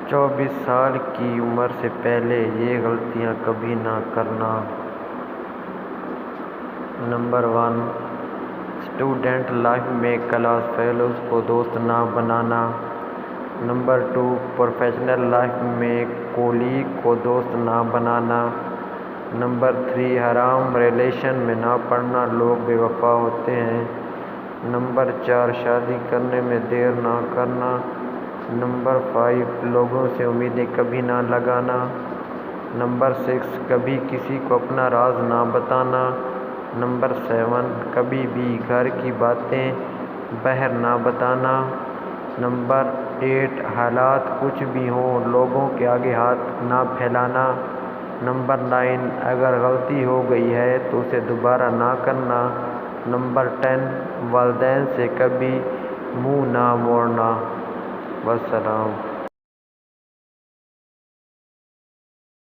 24 سال کی عمر سے پہلے یہ غلطیاں کبھی نہ کرنا۔ نمبر 1، اسٹوڈنٹ لائف میں کلاس فیلوز کو دوست نہ بنانا۔ نمبر 2، پروفیشنل لائف میں کولیگ کو دوست نہ بنانا۔ نمبر 3، حرام ریلیشن میں نہ پڑنا، لوگ بے وفا ہوتے ہیں۔ نمبر 4، شادی کرنے میں دیر نہ کرنا۔ نمبر 5، لوگوں سے امیدیں کبھی نہ لگانا۔ نمبر 6، کبھی کسی کو اپنا راز نہ بتانا۔ نمبر 7، کبھی بھی گھر کی باتیں باہر نہ بتانا۔ نمبر 8، حالات کچھ بھی ہوں لوگوں کے آگے ہاتھ نہ پھیلانا۔ نمبر 9، اگر غلطی ہو گئی ہے تو اسے دوبارہ نہ کرنا۔ نمبر 10، والدین سے کبھی منہ نہ موڑنا۔ والسلام۔